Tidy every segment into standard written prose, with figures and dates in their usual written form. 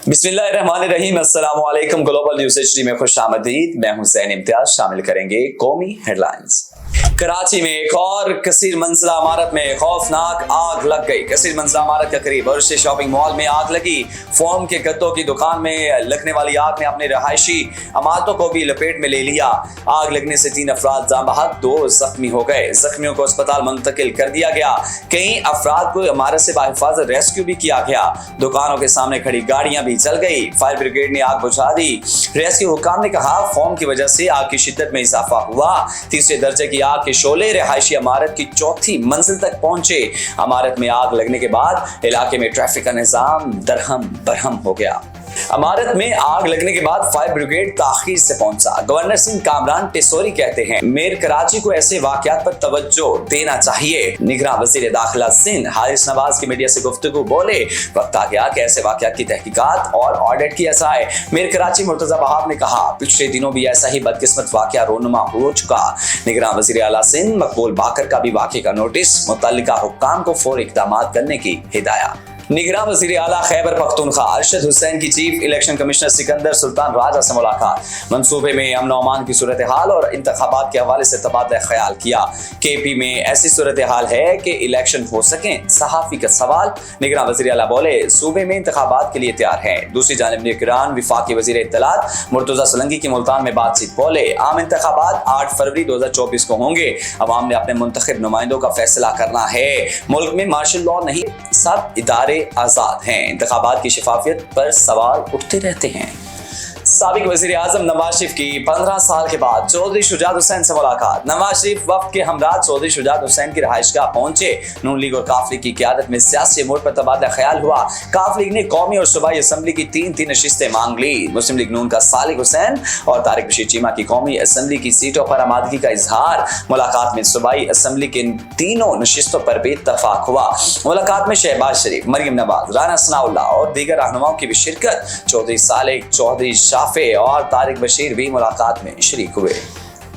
बिस्मिल्लाहिर्रहमानिर्रहीम, अस्सलामु अलैकुम। ग्लोबल न्यूज़ HD में खुश आमदीद। मैं हुसैन इम्तियाज। शामिल करेंगे कौमी हेडलाइंस। कराची में एक और कसीर मंजिला इमारत में खौफनाक आग लग गई। कसीर मंजिला इमारत के करीब वर्षे शॉपिंग मॉल में आग लगी। फोम के गत्तों की दुकान में लगने वाली आग ने अपने रहायशी इमारतों को भी लपेट में ले लिया। आग लगने से 3 अफराद जान बहक, 2 जख्मी हो गए। जख्मियों को अस्पताल मुंतकिल कर दिया गया। कई अफराद को इमारत से बाहिफाजत रेस्क्यू भी किया गया। दुकानों के सामने खड़ी गाड़ियां भी जल गई। फायर ब्रिगेड ने आग बुझा दी। रेस्क्यू हुकाम ने कहा, फोम की वजह से आग की शिद्दत में इजाफा हुआ। तीसरे दर्जे की आग के शोले रहायशी इमारत की 4थी मंजिल तक पहुंचे। इमारत में आग लगने के बाद इलाके में ट्रैफिक का निजाम दरहम बरहम हो गया। इमारत में आग लगने के बाद फायर ब्रिगेड ताखीर से पहुंचा। गवर्नर सिंह कामरान टेसोरी कहते हैं, मेयर कराची को ऐसे वाकयात पर तवज्जो देना चाहिए। निगरान वजीर दाखिला सिंध हारिस नवाज की मीडिया से गुफ्तगू बोले, वक्त आ गया कि ऐसे वाकयात की तहकीकात और ऑडिट किया जाए। मेयर कराची मुर्तजा बहाब ने कहा, पिछले दिनों भी ऐसा ही बदकिस्मत वाकया रोनुमा हो चुका। निगरान वजीर आला सिंध मकबूल बाकर का भी वाकये का नोटिस, मुतल्लिका हुक्काम को फौरी इक़दाम करने की हिदायत। निगरान वज़ीर आला खैबर पख्तूनख्वा अरशद हुसैन की chief election commissioner Sikandar Sultan Raja से मुलाकात। मंसूबे में अमन अमान की सूरत हाल और इंतखाबात के हवाले से तबादला ख्याल किया। KP में ऐसी सूरत हाल है कि इलेक्शन हो सकें, सहाफ़ी का सवाल। निगरान वज़ीर आला बोले, सूबे में इंतखाबात के लिए तैयार हैं। दूसरी जानिब निगरान विफाकी वज़ीर इत्तलात मुर्तज़ा सोलंकी की मुल्तान में बातचीत बोले, आम इंतखाबात 8 फरवरी 2024 को होंगे। अवाम ने अपने मुंतखब नुमाइंदों का फैसला करना है। मुल्क में मार्शल लॉ नहीं, सब इदारे आजाद हैं। इंतखाबात की शफाफियत पर सवाल उठते रहते हैं। साबिक वज़ीर आज़म नवाज शरीफ की 15 साल के बाद चौधरी शुजात हुसैन से मुलाकात। नवाज शरीफ वक्त के हमरा चौधरी शुजात हुसैन की रहायशगाह पहुंचे। नून लीग और काफ लीग की क़यादत में सियासी अमूर पर तबादला ख्याल हुआ। काफ लीग ने कौमी और सूबाई असम्बली की 3 नशिस्तें मांग ली। मुस्लिम लीग नून का सालिक हुसैन और तारिक बशीर चीमा की कौमी असम्बली की सीटों पर आमादगी का इजहार। मुलाकात में सूबाई असम्बली के 3 नशिस्तों पर भी इत्तफाक हुआ। मुलाकात में शहबाज शरीफ, मरियम नवाज, राना सनाउल्लाह और दीगर रहनुमाओं की भी शिरकत। चौधरी सालिक, चौधरी शाफे और तारिक बशीर भी मुलाकात में शरीक हुए।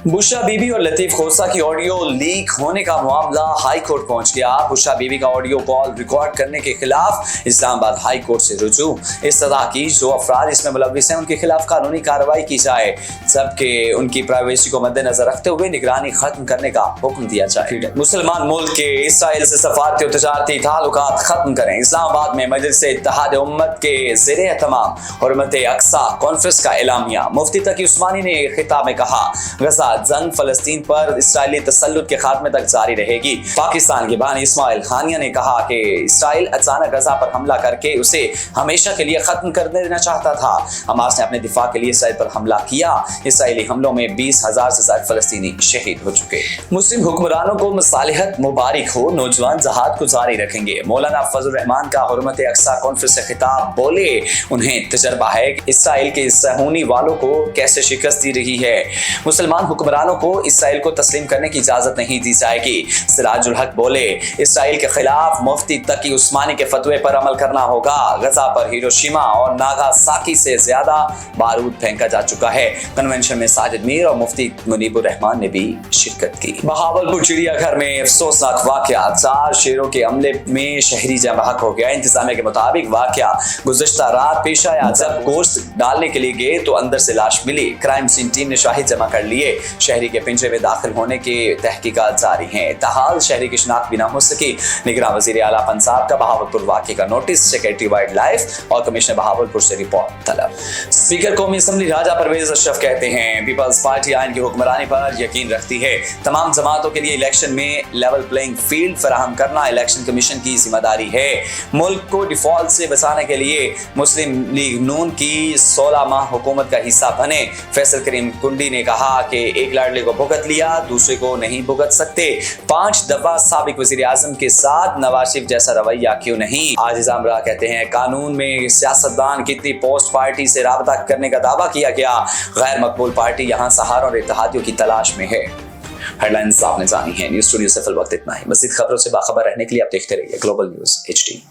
बुशरा बीबी और लतीफ खोसा की ऑडियो लीक होने का मामला हाई कोर्ट पहुंच गया। बुशरा बीबी का ऑडियो कॉल रिकॉर्ड करने के खिलाफ इस्लामाबाद हाई कोर्ट से रुजू। इस्तदा की जो अफराद इसमें मुलव्विस हैं उनके खिलाफ कानूनी कार्रवाई की जाए, जबकि उनकी प्राइवेसी को मद्देनजर रखते हुए निगरानी खत्म करने का हुक्म दिया जाए। मुसलमान मुल्क के इसराइल से सफारती और तजारती ताल्लुकात खत्म करें। इस्लामाबाद में मजलिस इत्तेहाद उम्मत के ज़ेरे एहतमाम हुर्मत अक्सा कॉन्फ्रेंस का एलामिया। मुफ्ती तकी उस्मानी ने खिताब में कहा, गजा जंग फलस्तीन पर इसराइली तसल्लुत के खात्मे तक जारी रहेगी। पाकिस्तान के बानी इस्माइल खानिया ने कहा कि इसराइल अचानक गजा पर हमला करके उसे हमेशा के लिए खत्म कर देना चाहता था। हमास ने अपने दिफा के लिए इसराइल पर हमला किया। इसराइली हमलों में 20,000 से ज्यादा फलस्तीनी शहीद हो चुके। मुस्लिम हुक्मरानों को मसालिहत मुबारक हो, नौजवान जहाद को जारी रखेंगे। मौलाना फजल रहमान का हुर्मत अक्सा कॉन्फ्रेंस से खिताब, बोले उन्हें तजर्बा है कि इसराइल के सहूनी वालों को कैसे शिकस्त दी रही है। मुसलमान हुक्मरानों को इसराइल को तस्लीम करने की इजाजत नहीं दी जाएगी। सिराजुल हक बोले, इसराइल के खिलाफ मुफ्ती तकी उस्मानी के फतवे पर अमल करना होगा। गजा पर हिरोशिमा और नागासाकी से ज्यादा बारूद फेंका जा चुका है। कन्वेंशन में साजिद मीर और मुफ्ती मुनीबुर रहमान ने भी शिरकत की। बहावलपुर चिड़ियाघर में अफसोसनाक वाकया, 4 शेरों के हमले में शहरी जान बहक हो गया। इंतजामिया के मुताबिक वाकया गुज़श्ता रात पेश आया। जब गोश्त डालने के लिए गए तो अंदर से लाश मिली। क्राइम सीन टीम ने शाहिद जमा कर लिए। शहरी के पिंजरे में दाखिल होने के तहकीकात जारी हैं। ताहाल शहरी की शिनाख्त भी न हो सकी। निगरान वज़ीर आला पंजाब का बहावलपुर वाक़े का नोटिस। सेक्रेटरी वाइल्ड लाइफ और कमिश्नर बहावलपुर से रिपोर्ट तलब। स्पीकर कौमी असम्बली राजा परवेज अशरफ कहते हैं, पीपल्स पार्टी आइन की हुक्मरानी पर यकीन रखती है। तमाम जमातों के लिए इलेक्शन में लेवल प्लेइंग फील्ड फराहम करना इलेक्शन कमीशन की जिम्मेदारी है। मुल्क को डिफॉल्ट से बचाने के लिए मुस्लिम लीग नून की 16 माह हुकूमत का हिस्सा बने। फैसल करीम कुंडी ने कहा कि एक लाडले को भुगत लिया, दूसरे को नहीं भुगत सकते। 5 दफा साबिक वज़ीर आज़म के साथ नवाज शरीफ जैसा रवैया क्यों नहीं। आजिज़ आमरा कहते हैं, कानून में सियासतदान कितनी पोस्ट पार्टी से राबता करने का दावा किया गया। गैर मकबूल पार्टी यहाँ सहारों और इत्तेहादियों की तलाश में है। हेडलाइंस आपने जानी है। न्यूज़ स्टूडियो से फिल वक्त इतना ही। मज़ीद खबरों से बाखबर रहने के लिए आप देखते रहिए ग्लोबल न्यूज़ HD।